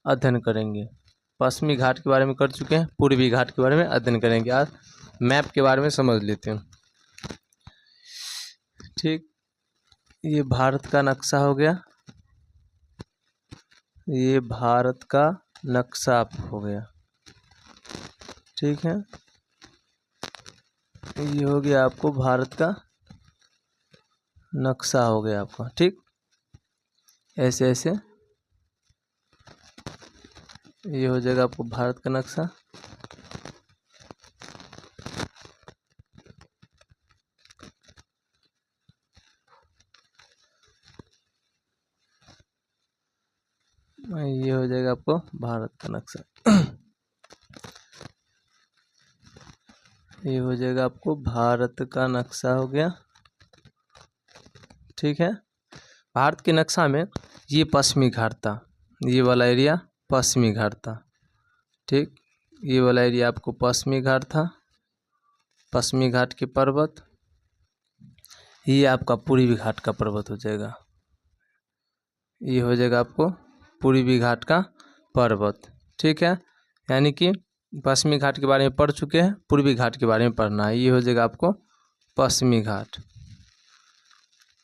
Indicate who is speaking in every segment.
Speaker 1: अध्ययन करेंगे। पश्चिमी घाट के बारे में कर चुके हैं, पूर्वी घाट के बारे में अध्ययन करेंगे। आज मैप के बारे में समझ लेते हैं। ठीक, ये भारत का नक्शा हो गया, ये भारत का नक्शा हो गया। ठीक है, ये हो गया आपको भारत का नक्शा हो गया आपका। ठीक, ऐसे ऐसे ये हो जाएगा आपको भारत का नक्शा। ये हो जाएगा आपको भारत का नक्शा। ये हो जाएगा आपको भारत का नक्शा हो गया। ठीक है, भारत के नक्शा में ये पश्चिमी घाट था, ये वाला एरिया पश्चिमी घाट था। ठीक, ये वाला एरिया आपको पश्चिमी घाट था, पश्चिमी घाट के पर्वत। ये आपका पूर्वी घाट का पर्वत हो जाएगा, ये हो जाएगा आपको पूर्वी घाट का पर्वत। ठीक है, यानी कि पश्चिमी घाट के बारे में पढ़ चुके हैं, पूर्वी घाट के बारे में पढ़ना है। ये हो जाएगा आपको पश्चिमी घाट,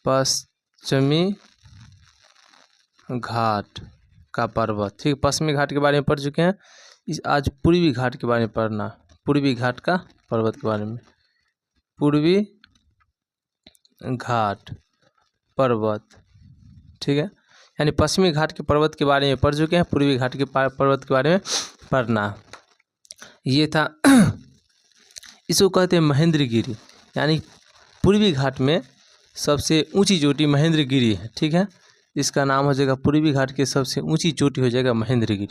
Speaker 1: पश्चिमी घाट का पर्वत। ठीक, पश्चिमी घाट के बारे में पढ़ चुके हैं। आज पूर्वी घाट के बारे में पढ़ना, पूर्वी घाट का पर्वत के बारे में। पूर्वी घाट पर्वत, ठीक है, यानी पश्चिमी घाट के पर्वत के बारे में पढ़ चुके हैं, पूर्वी घाट के पर्वत के बारे में पढ़ना। ये था, इसको कहते हैं महेंद्रगिरी, यानी पूर्वी घाट में सबसे ऊंची चोटी महेंद्रगिरी है। ठीक है, इसका नाम हो जाएगा, पूर्वी घाट की सबसे ऊंची चोटी हो जाएगा महेंद्रगिरी।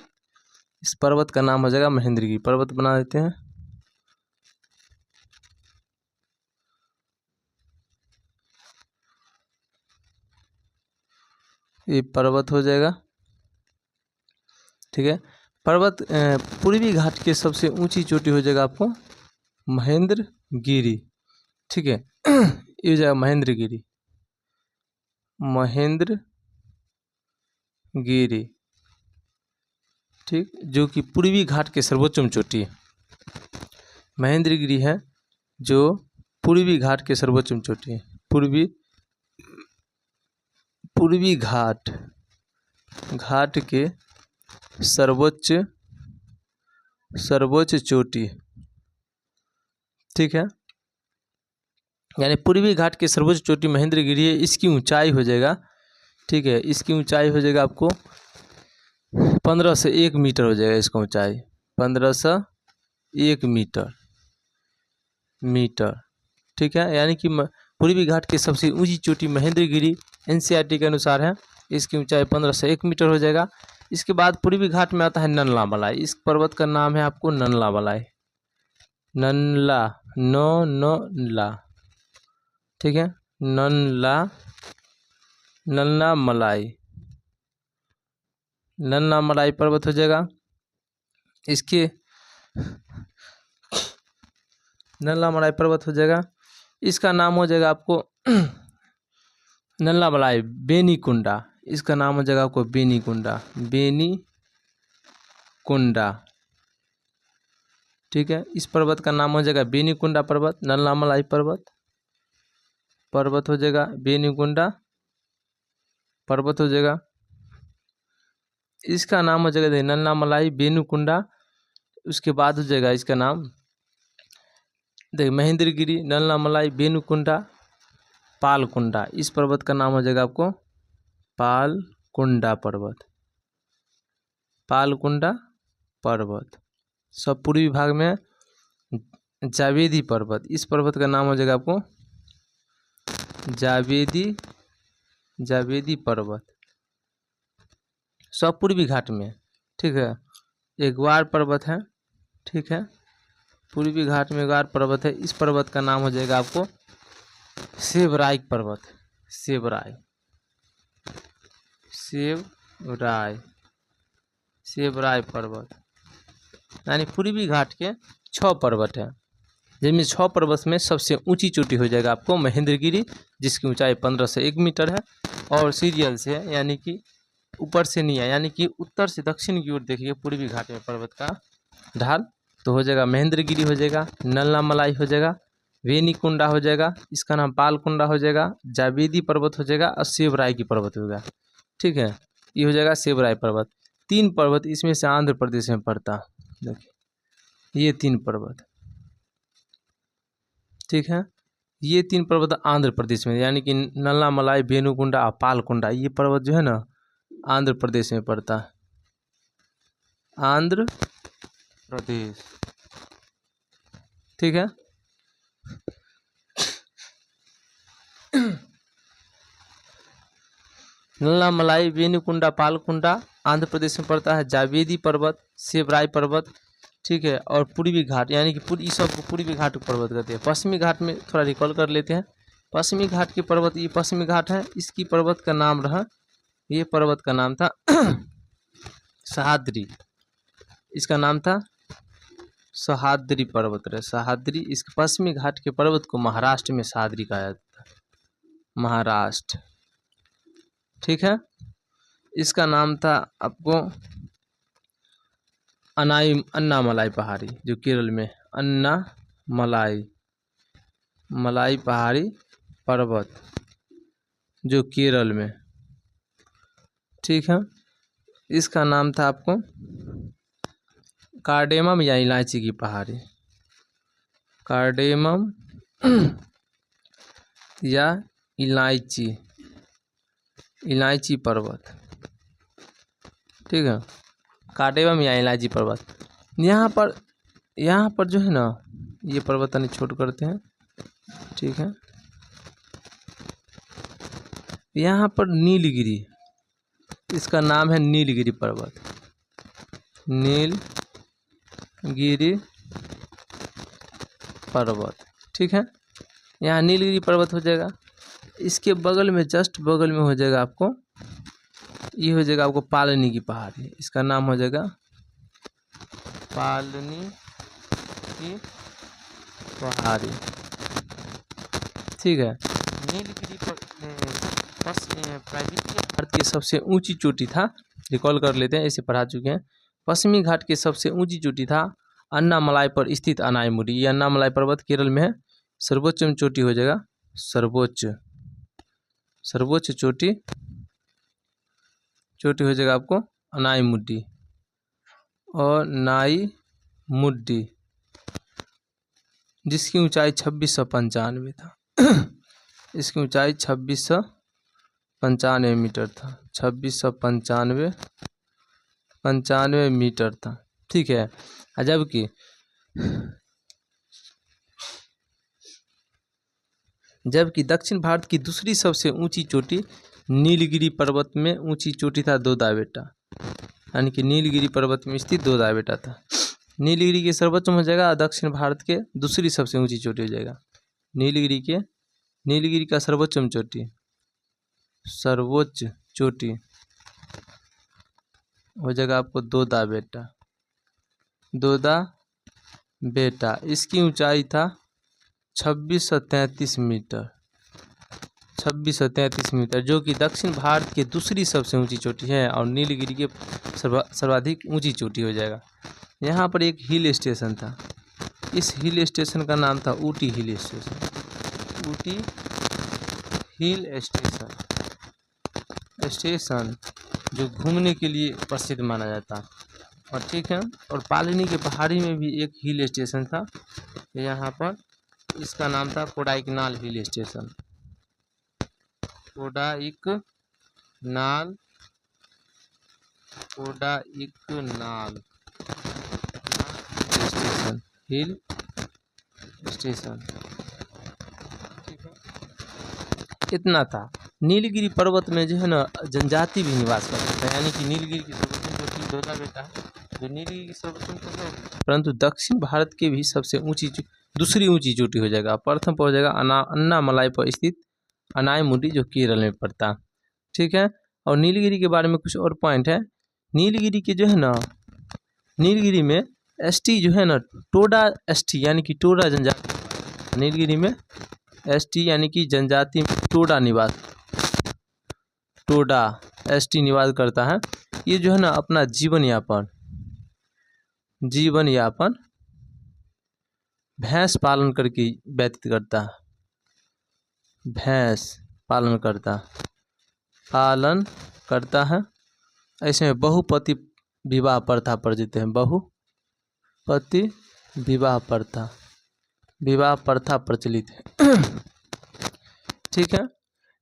Speaker 1: इस पर्वत का नाम हो जाएगा महेंद्रगिरी पर्वत बना देते हैं। ये पर्वत हो जाएगा। ठीक है, पर्वत पूर्वी घाट के सबसे ऊंची चोटी हो जाएगा आपको महेंद्रगिरी। ठीक है, ये हो जाएगा महेंद्रगिरी, महेंद्रगिरी। ठीक, जो कि पूर्वी घाट के सर्वोच्चम चोटी है। महेंद्रगिरी है जो पूर्वी घाट के सर्वोच्चम चोटी है। पूर्वी घाट के सर्वोच्च चोटी। ठीक है, यानी पूर्वी घाट के सर्वोच्च चोटी महेंद्रगिरी है। इसकी ऊंचाई हो जाएगा, ठीक है, इसकी ऊंचाई हो जाएगा आपको 15 से 1 मीटर हो जाएगा। इसका ऊंचाई 15 से 1 मीटर। ठीक है, यानी कि पूर्वी घाट की सबसे ऊंची चोटी महेंद्रगिरी एनसीईआरटी के अनुसार है। इसकी ऊंचाई 15 से 1 मीटर हो जाएगा। इसके बाद पूर्वी घाट में आता है ननला मलाई। इस पर्वत का नाम है आपको ननला मलाई, ननला। ठीक है, ननला मलाई पर्वत हो जाएगा। इसके ननला मलाई पर्वत हो जाएगा। इसका नाम हो जाएगा आपको ननला मलाई बेनीकुंडा। इसका नाम हो जाएगा आपको बेनीकुंडा। ठीक है, इस पर्वत का नाम हो जाएगा बेनीकुंडा पर्वत। ननला मलाई पर्वत हो जाएगा, बेनीकुंडा पर्वत हो जाएगा। इसका नाम हो जाएगा नन्ना मलाई बेनीकुंडा। उसके बाद हो जाएगा इसका नाम देखिए महेंद्रगिरी, नन्ना मलाई, बेनीकुंडा, पालकुंडा। इस पर्वत का नाम हो जाएगा आपको पालकुंडा पर्वत। सब पूर्वी भाग में जावेदी पर्वत। इस पर्वत का नाम हो जाएगा आपको जावेदी पर्वत, सब पूर्वी घाट में। ठीक है, एक ग्वार पर्वत है। ठीक है, पूर्वी घाट में ग्वार पर्वत है। इस पर्वत का नाम हो जाएगा आपको सेवराय पर्वत, सेवराय पर्वत। यानी पूर्वी घाट के 6 पर्वत हैं, जिनमें 6 पर्वत में सबसे ऊंची चोटी हो जाएगा आपको महेंद्रगिरी, जिसकी ऊंचाई 15 से 1 मीटर है और सीरियल से है, यानी कि ऊपर से नहीं आया, यानी कि उत्तर से दक्षिण की ओर देखिए पूर्वी घाट में पर्वत का ढाल, तो हो जाएगा महेंद्रगिरी, हो जाएगा नल्लामलाई, हो जाएगा वेनिकुंडा, हो जाएगा इसका नाम पालकुंडा, हो जाएगा जावेदी पर्वत, हो जाएगा और शिवराय की पर्वत होगा। ठीक है, ये हो जाएगा शिवराय पर्वत। 3 पर्वत इसमें से आंध्र प्रदेश में पड़ता, देखिए ये 3 पर्वत। ठीक है, ये 3 पर्वत आंध्र प्रदेश में, यानी कि नल्लामलाई, वेनुकुंडा और पालकुंडा, ये पर्वत जो है ना आंध्र प्रदेश में पड़ता है, आंध्र प्रदेश। ठीक है, नल्लामलाई, वेनुकुंडा, पालकुंडा आंध्र प्रदेश में पड़ता है, जावेदी पर्वत, शिवराय पर्वत। ठीक है, और पूर्वी घाट, यानी कि इस सब को पूर्वी घाट पर्वत कहते हैं। पश्चिमी घाट में थोड़ा रिकॉल कर लेते हैं। पश्चिमी घाट के पर्वत, ये पश्चिमी घाट है, इसकी पर्वत का नाम रहा, ये पर्वत का नाम था सह्याद्री, इसका नाम था सह्याद्री पर्वत रहे, सह्याद्री। इस पश्चिमी घाट के पर्वत को महाराष्ट्र में सह्याद्री कहा जाता है, महाराष्ट्र। ठीक है, इसका नाम था आपको अन्नामलाई पहाड़ी, जो केरल में अन्नामलाई पहाड़ी पर्वत, जो केरल में। ठीक है, इसका नाम था आपको कार्डेमम या इलायची की पहाड़ी, कार्डेमम या इलायची पर्वत। ठीक है, कार्डेमम या इलायची पर्वत। यहाँ पर जो है ना, ये पर्वत नहीं छोड़ करते हैं। ठीक है, यहाँ पर नीलगिरी, इसका नाम है नीलगिरी पर्वत, नीलगिरी पर्वत। ठीक है, यहाँ नीलगिरी पर्वत हो जाएगा। इसके बगल में, जस्ट बगल में हो जाएगा आपको, ये हो जाएगा आपको पालनी की पहाड़ी, इसका नाम हो जाएगा पालनी की पहाड़ी। ठीक है, नीलगिरी भारत की सबसे ऊंची चोटी था, रिकॉल कर लेते हैं, इसे पढ़ा चुके हैं। पश्चिमी घाट की सबसे ऊंची चोटी था अन्नामलाई पर स्थित अनायमुडी, ये अन्नामलाई पर्वत केरल में है। सर्वोच्च चोटी हो जाएगा सर्वोच्च चोटी हो जाएगा आपको अनायमुडी और नाईमुड्डी, जिसकी ऊंचाई 2695 था। इसकी ऊंचाई 2695 मीटर था, 2695 मीटर था। ठीक है, जबकि दक्षिण भारत की दूसरी सबसे ऊंची चोटी नीलगिरी पर्वत में ऊंची चोटी था दोदाबेटा, यानी कि नीलगिरी पर्वत में स्थित दोदाबेटा था। नीलगिरी के सर्वोच्च हो जाएगा, दक्षिण भारत के दूसरी सबसे ऊंची चोटी हो जाएगा नीलगिरी का सर्वोच्च चोटी हो जाएगा आपको दोदाबेटा। इसकी ऊंचाई था 2633 मीटर, जो कि दक्षिण भारत की दूसरी सबसे ऊंची चोटी है और नीलगिरी के सर्वाधिक ऊंची चोटी हो जाएगा। यहाँ पर एक हिल स्टेशन था, इस हिल स्टेशन का नाम था ऊटी हिल स्टेशन, जो घूमने के लिए प्रसिद्ध माना जाता है। और ठीक है, और पालनी के पहाड़ी में भी एक हिल स्टेशन था यहाँ पर, इसका नाम था Kodaikanal hill station, Kodaikanal hill station. ठीक है, इतना था। नीलगिरी पर्वत में जो है ना जनजाति भी निवास करता है, यानी कि नीलगिरी की सर्वोच्च चोटी दोदाबेटा है, जो नीलगिरी की सर्वोच्च, परंतु दक्षिण भारत के भी सबसे दूसरी ऊंची चोटी हो जाएगा। प्रथम पर हो जाएगा अन्नामलाई पर स्थित अनायमुडी, जो केरल में पड़ता। ठीक है, और नीलगिरी के बारे में कुछ और पॉइंट है। नीलगिरी के जो है ना, नीलगिरी में एसटी जो है ना, टोडा एसटी यानी कि टोडा जनजाति, नीलगिरी में एसटी यानी कि जनजाति टोडा निवास टोडा ST निवास करता है। ये जो है ना अपना जीवन यापन भैंस पालन करके व्यतीत करता है। भैंस पालन करता है। ऐसे में बहुपति विवाह प्रथा प्रचलित है। बहुपति विवाह प्रथा प्रचलित है। ठीक है,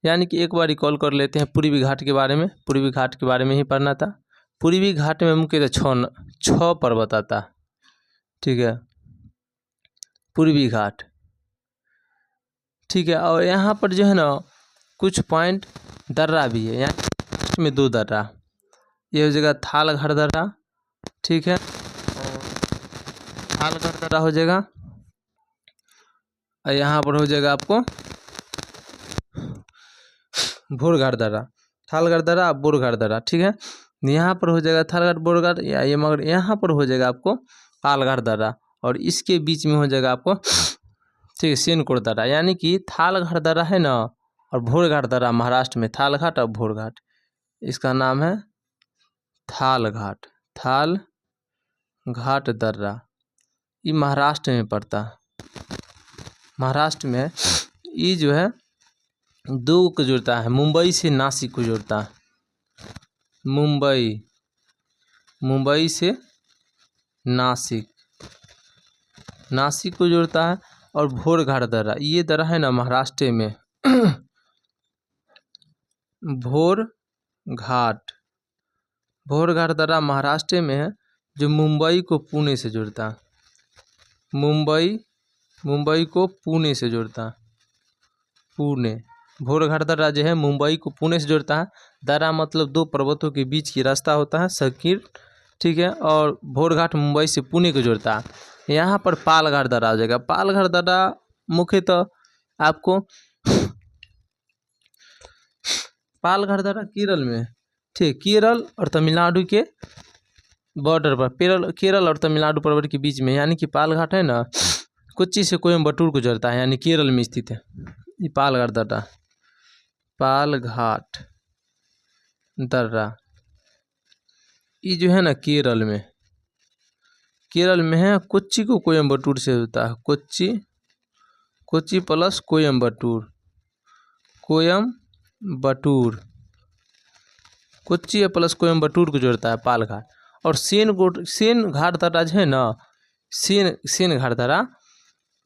Speaker 1: यानी कि एक बार रिकॉल कर लेते हैं पूर्वी घाट के बारे में। पूर्वी घाट के बारे में ही पढ़ना था। पूर्वी घाट में मुख्यतः 6 पर्वत आता है। ठीक है, पूर्वी घाट। ठीक है, और यहाँ पर जो है ना कुछ पॉइंट दर्रा भी है। यहाँ में 2 दर्रा, ये हो जाएगा थालघर दर्रा। ठीक है, थालघर दर्रा हो जाएगा, और यहाँ पर हो जाएगा आपको भोरघाट दर्रा। थालघर दर्रा, बोरघाट दर्रा। ठीक है, यहाँ पर हो जाएगा थालघाट बोरघाट, या ये मगर यहाँ पर हो जाएगा आपको पालघाट दर्रा, और इसके बीच में हो जाएगा आपको ठीक है सेनकोट दर्रा। यानी कि थालघाट दर्रा है ना और भोरघाट दर्रा महाराष्ट्र में, थालघाट और भोरघाट, इसका नाम है थालघाट दर्रा। ये महाराष्ट्र में पड़ता है। महाराष्ट्र में ये जो है 2 को जोड़ता है, मुंबई से नासिक को जोड़ता है। मुंबई से नासिक को जोड़ता है। और भोरघाट दर्रा, ये दर्रा है ना महाराष्ट्र में भोरघाट दर्रा महाराष्ट्र में है, जो मुंबई को पुणे से जोड़ता है। मुंबई को पुणे से जोड़ता है। पुणे, भोरघाट दर्रा जो है मुंबई को पुणे से जोड़ता है। दर्रा मतलब 2 पर्वतों के बीच की रास्ता होता है, संकीर्ण। ठीक है, और भोरघाट मुंबई से पुणे को जोड़ता है। यहाँ पर पालघाट दर्रा हो जाएगा। पालघाट दर्रा मुख्यतः आपको पालघाट दर्रा केरल में, ठीक, केरल और तमिलनाडु के बॉर्डर पर, केरल और तमिलनाडु पर्वत के बीच में। यानी कि पालघाट है ना कोच्चि से कोयम्बटूर को जोड़ता है, यानी केरल में स्थित है ये पालघाट दर्रा। ये जो है ना केरल में है, कोच्चि को कोयम्बटूर से होता है। कोच्चि प्लस कोयम्बटूर, कोच्चि प्लस कोयम्बटूर को जोड़ता है पालघाट। और सेन घाट दर्रा जो है ना, सेन घाट दर्रा,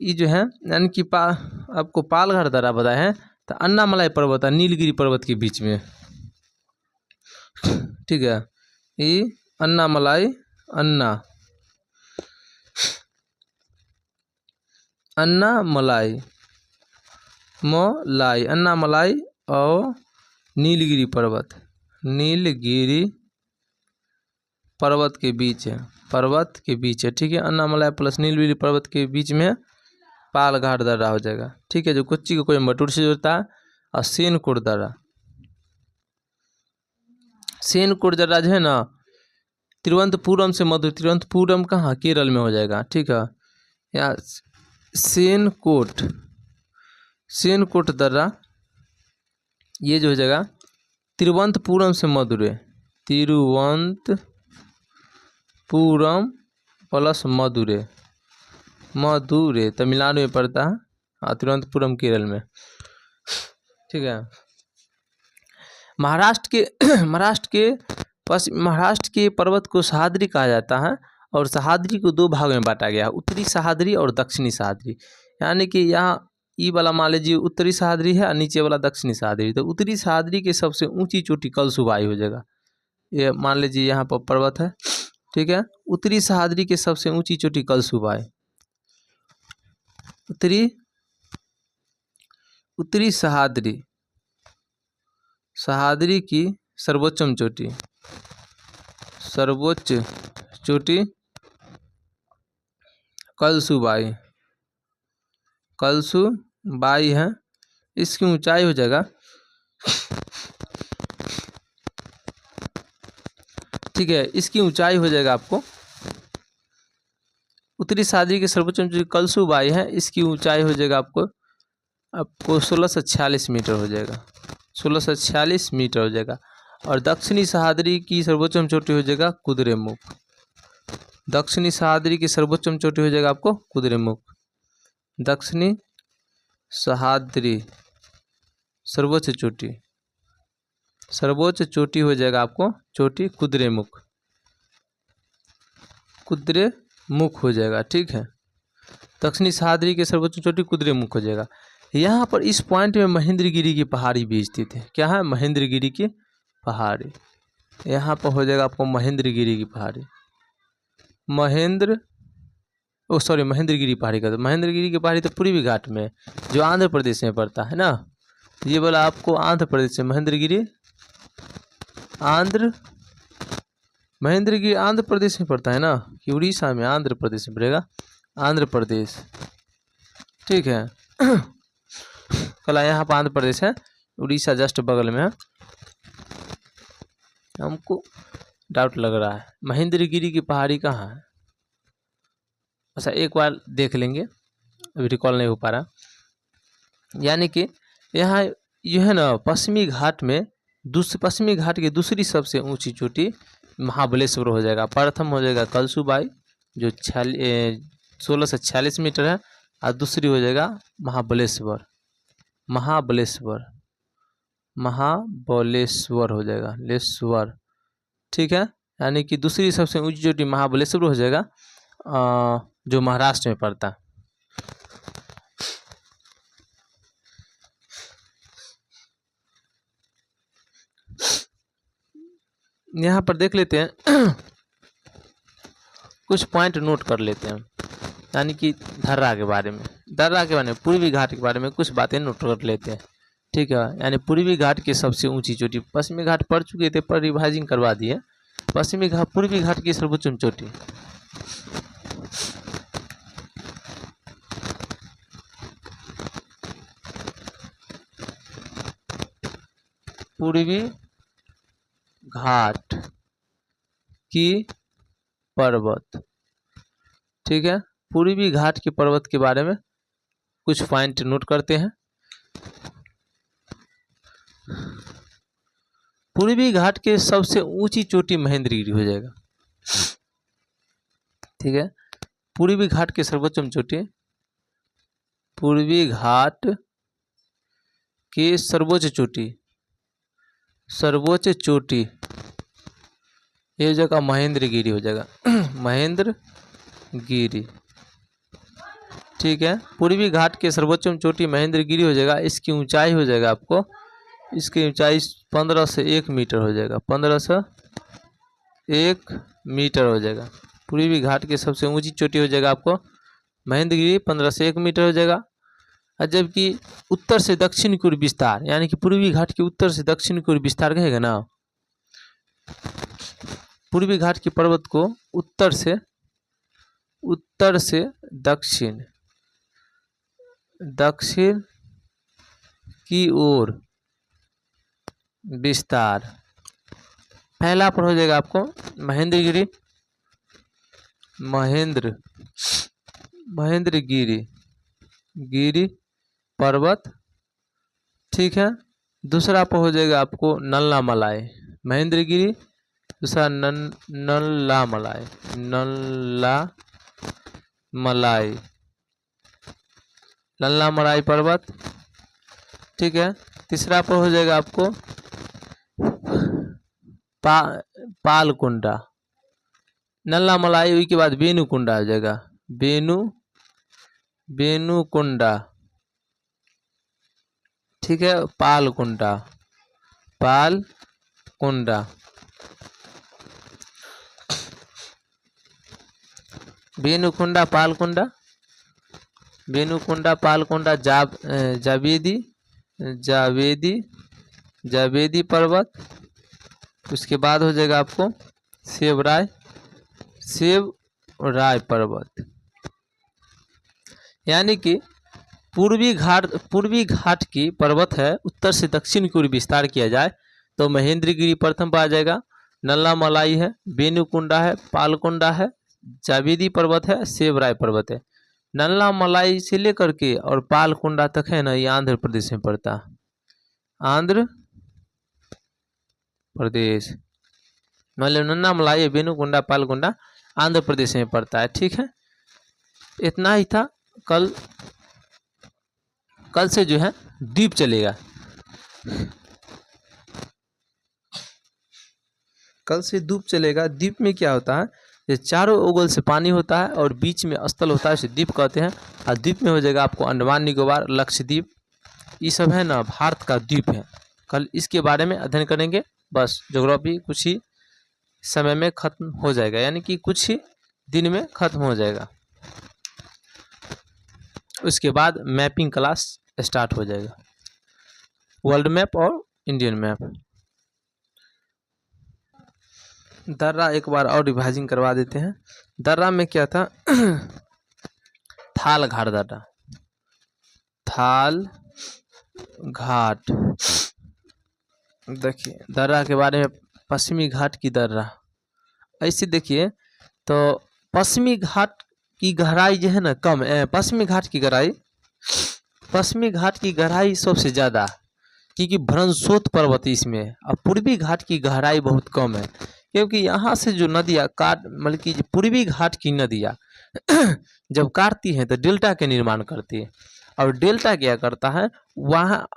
Speaker 1: ये जो है यानी कि आपको पालघाट दर्रा बताए हैं तो अन्नामलाई पर्वत है नीलगिरी पर्वत के बीच में। ठीक है, ये अन्नामलाई और नीलगिरी पर्वत के बीच है। ठीक है, अन्नामलाई प्लस नीलगिरी पर्वत के बीच में पालघाट दर्रा हो जाएगा। ठीक है, जो कोच्चि को कोयम्बटूर से जोड़ता है। और सेनकोट दर्रा जो है ना तिरुवनंतपुरम से मधुर, तिरुवनंतपुरम कहाँ, केरल में हो जाएगा। ठीक है, या सेनकोट दर्रा ये जो हो जाएगा तिरुवनंतपुरम से मदुरै, तिरुवनंतपुरम प्लस मदुरै तमिलनाडु में पड़ता है, और तिरुवनंतपुरम केरल में। ठीक है, महाराष्ट्र के पर्वत को सह्याद्री कहा जाता है। और सह्याद्री को 2 भागों में बांटा गया है, उत्तरी सह्याद्री और दक्षिणी सह्याद्री। यानी कि यहाँ ई वाला मान लीजिए उत्तरी सह्याद्री है और नीचे वाला दक्षिणी सह्याद्री। तो उत्तरी सह्याद्री की सबसे ऊंची चोटी कलसुबाई हो जाएगा। ये मान लीजिए यहाँ पर पर्वत है। ठीक है, उत्तरी सह्याद्री की सबसे ऊंची चोटी कलसुबाई, उत्तरी सह्याद्री की सर्वोच्च चोटी कलसुबाई है। इसकी ऊंचाई हो जाएगा, ठीक है, इसकी ऊंचाई हो जाएगा आपको, उत्तरी सह्याद्री की सर्वोच्च चोटी कलसुबाई है, इसकी ऊंचाई हो जाएगा आपको 1646 मीटर हो जाएगा। 1646 मीटर हो जाएगा। और दक्षिणी सह्याद्री की सर्वोच्चम चोटी हो जाएगा कुद्रेमुख। दक्षिणी सह्याद्री की सर्वोच्चम चोटी हो जाएगा आपको कुद्रेमुख। दक्षिणी सह्याद्री सर्वोच्च चोटी हो जाएगा आपको चोटी कुद्रेमुख। कुद्रेमुख हो जाएगा, ठीक है। दक्षिणी सह्याद्री के सर्वोच्च चोटी कुद्रेमुख हो जाएगा। यहाँ पर इस पॉइंट में महेंद्रगिरी की पहाड़ी भी स्थित है। क्या है? महेंद्रगिरी की पहाड़ी। यहाँ पर हो जाएगा आपको महेंद्रगिरी की पहाड़ी। महेंद्रगिरी पहाड़ी का, तो महेंद्रगिरी की पहाड़ी तो पूर्वी घाट में, जो आंध्र प्रदेश में पड़ता है ना। ये बोला आपको आंध्र प्रदेश से महेंद्रगिरी, महेंद्रगिरी आंध्र प्रदेश में पड़ता है ना, कि उड़ीसा में? आंध्र प्रदेश में पड़ेगा, आंध्र प्रदेश, ठीक है। कला यहाँ पर आंध्र प्रदेश है, उड़ीसा जस्ट बगल में है। हमको डाउट लग रहा है महेंद्रगिरी की पहाड़ी कहाँ है। अच्छा, एक बार देख लेंगे, अभी रिकॉल नहीं हो पा रहा। यानी कि यहाँ यह है ना, पश्चिमी घाट में पश्चिमी घाट की दूसरी सबसे ऊंची चोटी महाबलेश्वर हो जाएगा। प्रथम हो जाएगा कलसूबाई जो 1646 मीटर है, और दूसरी हो जाएगा महाबलेश्वर हो जाएगा, लेश्वर, ठीक है। यानी कि दूसरी सबसे ऊंची चोटी महाबलेश्वर हो जाएगा, जो महाराष्ट्र में पड़ता है। यहाँ पर देख लेते हैं कुछ पॉइंट नोट कर लेते हैं। यानी कि धर्रा के बारे में, पूर्वी घाट के बारे में कुछ बातें नोट कर लेते हैं, ठीक है। यानी पूर्वी घाट की सबसे ऊंची चोटी, पश्चिमी घाट पढ़ चुके थे पर रिवाइजिंग करवा दिए। पूर्वी घाट की सर्वोच्चम चोटी, पूर्वी घाट की पर्वत, ठीक है। पूर्वी घाट के पर्वत के बारे में कुछ पॉइंट नोट करते हैं। पूर्वी घाट के सबसे ऊंची चोटी महेंद्रगिरी हो जाएगा, ठीक है। पूर्वी घाट के सर्वोच्चम चोटी, पूर्वी घाट के सर्वोच्च चोटी ये जगह महेंद्रगिरी हो जाएगा, महेंद्रगिरी, ठीक है। पूर्वी घाट के सर्वोच्चम चोटी महेंद्रगिरी हो जाएगा। इसकी ऊंचाई हो जाएगा आपको, इसकी ऊंचाई 15 से 1 मीटर हो जाएगा, 15 से 1 मीटर हो जाएगा। पूर्वी घाट की सबसे ऊंची चोटी हो जाएगा आपको महेंद्रगिरी, 15 से 1 मीटर हो जाएगा। और जबकि उत्तर से दक्षिण की ओर विस्तार, यानी कि पूर्वी घाट के उत्तर से दक्षिण की ओर विस्तार कहेगा ना, पूर्वी घाट के पर्वत को उत्तर से दक्षिण की ओर विस्तार। पहला पर हो जाएगा आपको महेंद्रगिरी पर्वत, ठीक है। दूसरा पर हो जाएगा आपको नल्ला मलाई, महेंद्रगिरी, दूसरा नल्ला मलाई पर्वत, ठीक है। तीसरा पर हो जाएगा आपको पालकुंडा, नल्ला मलाई, उसके बाद बेनुकुंडा हो जाएगा, बेनुकुंडा, ठीक है। पालकुंडा, बेनुकुंडा, पालकुंडा, जावेदी पर्वत। उसके बाद हो जाएगा आपको सेवराय पर्वत। यानी कि पूर्वी घाट की पर्वत है, उत्तर से दक्षिण की ओर विस्तार किया जाए तो महेंद्रगिरी प्रथम पर आ जाएगा, नल्ला मलाई है, बेनुकुंडा है, पालकुंडा है, जावेदी पर्वत है, सेवराय पर्वत है। नल्ला मलाई से लेकर के और पालकुंडा तक है ना, ये आंध्र प्रदेश में पड़ता है, आंध्र प्रदेश। मल्लेनन्नामलाई बेनुगुंडा पालगुंडा आंध्र प्रदेश में पड़ता है। ठीक है, इतना ही था। कल से जो है द्वीप चलेगा। कल से द्वीप चलेगा। द्वीप में क्या होता है, ये चारों ओगल से पानी होता है और बीच में स्थल होता है, इसे द्वीप कहते हैं। और द्वीप में हो जाएगा आपको अंडमान निकोबार, लक्षद्वीप, ये सब है ना भारत का द्वीप है। कल इसके बारे में अध्ययन करेंगे। बस ज्योग्राफी कुछ ही समय में खत्म हो जाएगा, यानी कि कुछ ही दिन में खत्म हो जाएगा। उसके बाद मैपिंग क्लास स्टार्ट हो जाएगा, वर्ल्ड मैप और इंडियन मैप। दर्रा एक बार और रिवाइजिंग करवा देते हैं। दर्रा में क्या था, थाल घाट दर्रा, थाल घाट। देखिए दर्रा के बारे में, पश्चिमी घाट की दर्रा। ऐसे देखिए तो पश्चिमी घाट की गहराई जो है ना कम है। पश्चिमी घाट की गहराई सबसे ज़्यादा, क्योंकि भ्रंशोत पर्वत इसमें है। और पूर्वी घाट की गहराई बहुत कम है, क्योंकि यहाँ से जो नदियाँ मतलब कि पूर्वी घाट की नदियाँ जब काटती हैं तो डेल्टा के निर्माण करती है। और डेल्टा क्या करता है, वहाँ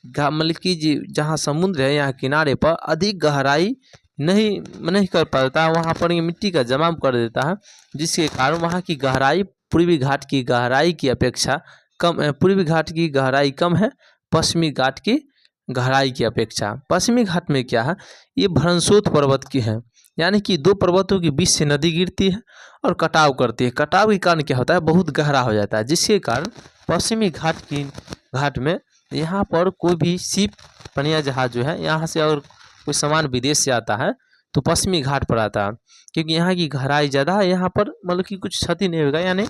Speaker 1: मतलब कि जहाँ समुद्र है यहाँ किनारे पर अधिक गहराई नहीं कर पाता, वहाँ पर ये मिट्टी का जमाव कर देता है, जिसके कारण वहाँ की गहराई पूर्वी घाट की गहराई की अपेक्षा कम है। पूर्वी घाट की गहराई कम है पश्चिमी घाट की गहराई की अपेक्षा। पश्चिमी घाट में क्या है, ये भ्रंशोत पर्वत की है, यानी कि दो पर्वतों के बीच से नदी गिरती है और कटाव करती है। कटाव के कारण क्या होता है, बहुत गहरा हो जाता है, जिसके कारण पश्चिमी घाट में यहाँ पर कोई भी शिप पनिया जहाज जो है, यहाँ से और कोई सामान विदेश से आता है तो पश्चिमी घाट पर आता है, क्योंकि यहाँ की गहराई ज़्यादा है। यहाँ पर मतलब कि कुछ क्षति नहीं होगा, यानी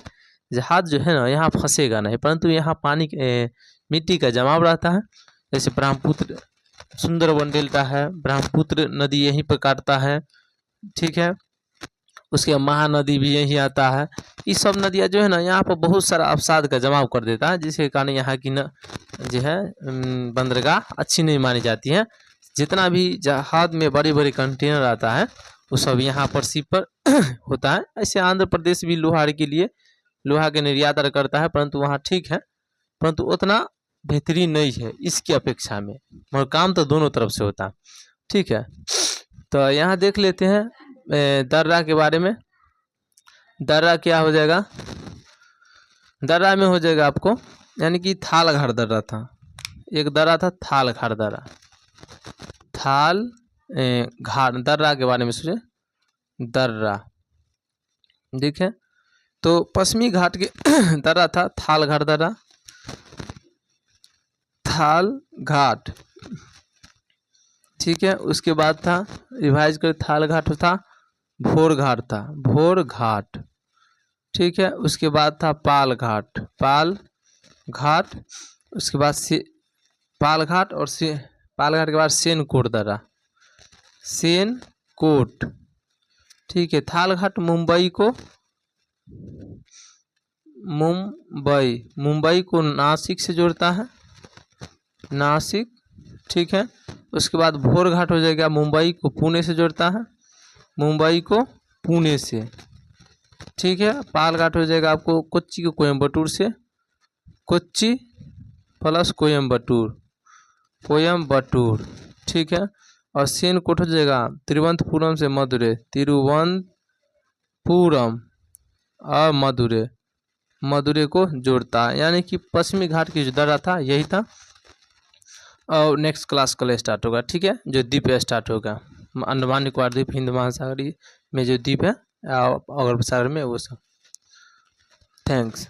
Speaker 1: जहाज जो है ना यहाँ फंसेगा नहीं, परंतु यहाँ पानी मिट्टी का जमाव रहता है। जैसे ब्रह्मपुत्र, सुंदरबन डेल्टा है, ब्रह्मपुत्र नदी यहीं पर काटता है। ठीक है, उसके महानदी भी यहीं आता है। ये सब नदियाँ जो है ना यहाँ पर बहुत सारा अवसाद का जमाव कर देता है, जिसके कारण यहाँ की जो है बंदरगाह अच्छी नहीं मानी जाती है। जितना भी जहाज में बड़े बड़े कंटेनर आता है वो सब यहाँ पर शिप पर होता है। ऐसे आंध्र प्रदेश भी लोहा के निर्यात करता है, परंतु वहाँ ठीक है, परंतु उतना बेहतरीन नहीं है इसकी अपेक्षा में, मगर काम तो दोनों तरफ से होता है। ठीक है, तो यहाँ देख लेते हैं दर्रा के बारे में। दर्रा क्या हो जाएगा, दर्रा में हो जाएगा आपको, यानी कि थाल घाट दर्रा था, एक दर्रा था थाल घाट दर्रा। थाल घाट दर्रा के बारे में सोचे, दर्रा देखें तो पश्चिमी घाट के दर्रा था थाल घाट दर्रा, थाल घाट। ठीक है, उसके बाद था रिवाइज कर, थाल घाट था भोर घाट था, भोर घाट। ठीक है, उसके बाद था पाल घाट, पाल घाट। उसके बाद पाल घाट और पाल घाट के बाद सेनकोट दर्रा, सेनकोट। ठीक है, थाल घाट मुंबई को नासिक से जोड़ता है, नासिक। ठीक है, उसके बाद भोर घाट हो जाएगा मुंबई को पुणे से जोड़ता है, मुंबई को पुणे से। ठीक है, पाल घाट हो जाएगा आपको कोच्चि को कोयम्बटूर से, कोच्चि प्लस कोयम्बटूर। ठीक है, और सेनकोट हो जाएगा तिरुवनंतपुरम से मदुरै, तिरुवनंतपुरम और मदुरै को जोड़ता है, यानी कि पश्चिमी घाट की जो दर्रा था यही था। और नेक्स्ट क्लास कल स्टार्ट होगा। ठीक है, जो द्वीप स्टार्ट होगा, अंडमान निकोबार द्वीप, हिंद महासागर में जो द्वीप है अरब सागर में, वो सब। थैंक्स।